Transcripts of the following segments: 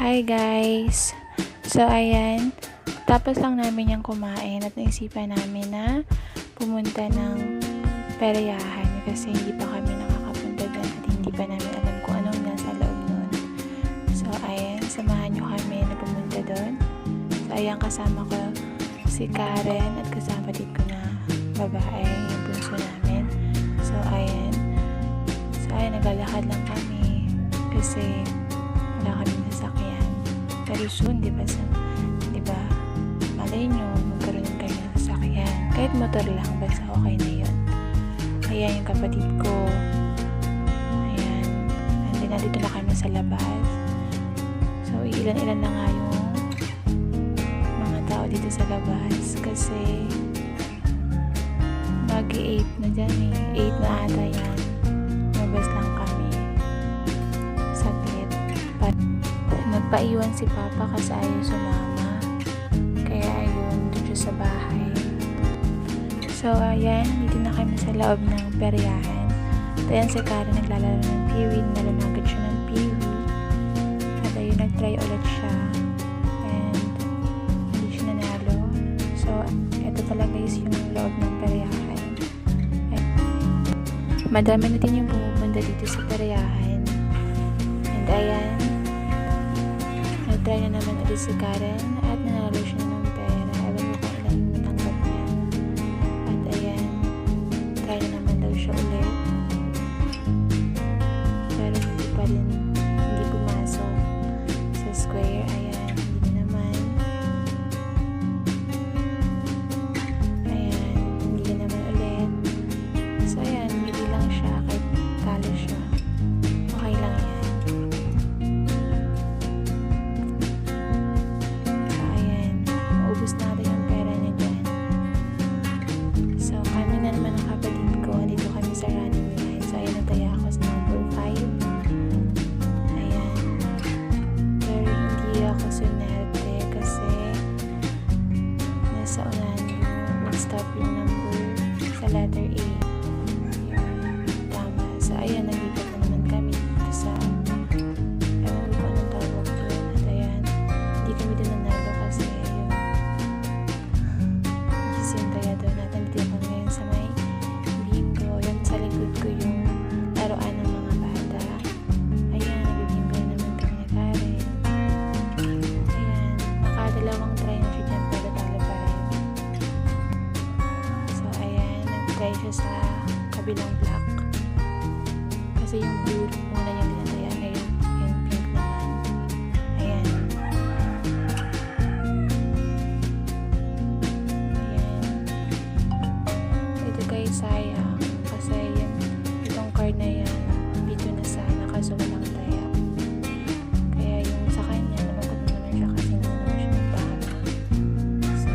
Hi guys! So ayan, tapos lang namin yung kumain at naisipan namin na pumunta ng peryahan kasi hindi pa kami nakakapunta doon at hindi pa namin alam kung anong nasa loob nun. So ayan, samahan nyo kami na pumunta doon. So ayan, kasama ko si Karen at kasapatid ko na babae, yung bunso namin. So ayan, naglalakad lang kami kasi wala kami nasakyan. Pero soon, di ba, malay nyo, magkaroon kayo ng sasakyan. Kahit motor lang, basta okay na yun. Ayan yung kapatid ko. Ayan. Nandito na kami sa labas. So, ilan-ilan na nga yung mga tao dito sa labas. Kasi, mag-8 na dyan eh. 8 na ata yan. Mabas lang kami. Saglit. Nagpaiwan si Papa kasi ayaw sumama. Kaya ayun, doon siya sa bahay. So, ayan, dito na kami sa loob ng peryahan. At ayan si Karen naglalaro ng piwi. Nalalagad siya ng piwi. At ayun, nag-try ulit siya. And, hindi siya nanalo. So, ito talaga is yung loob ng peryahan. And, madami na din yung pumupunta dito sa peryahan. And ayan, nag-try na naman ulit si Karen at nanalo siya ng pera. Alam mo kung ilan yung natanggap niya. At ayan, try na naman daw siya ulit. Pero hindi pumasok sa square. Ayan, hindi na naman. Ayan, hindi na naman ulit. So ayan, hindi lang siya kahit talo siya. Okay lang yan. Ubus natin yung pera niya dyan. So, kami na naman ang kapatid ko. Dito kami sa running line. So, ayan, nataya ako sa number 5. Ayan. Pero hindi ako sunerte kasi nasa unahan yung stop yung number sa letter A. Yung tama. So, ayan, naglipat na naman kami dito sa ewan ko anong tawag doon. At ayan, hindi kami din nanalo kasi kaya doon at nandito ako ngayon sa may bingo. Yan sa likod ko yung laruan ng mga bata. Ayan, nagbibingo na naman kami ni Karen. Ayan, nakadalawang try na siya dyan pero talo pa rin. So ayan, nag-try siya sa kabilang block. Kasi yung blue muna yung dinataya ngayon, yung pink naman. Ayan. Sayang kasi itong card na yan dito na sana kaso walang taya, kaya yung sa kanya nalungkot na naman siya kasi hindi naman siya nagtama. So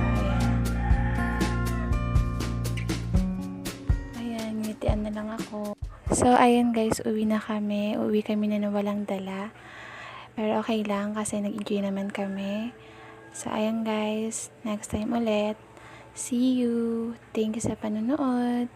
ayan, ngitian na lang ako. So ayan guys, uwi kami na walang dala, pero okay lang kasi nag-enjoy naman kami. So ayan guys, next time ulit. See you! Thank you sa panonood!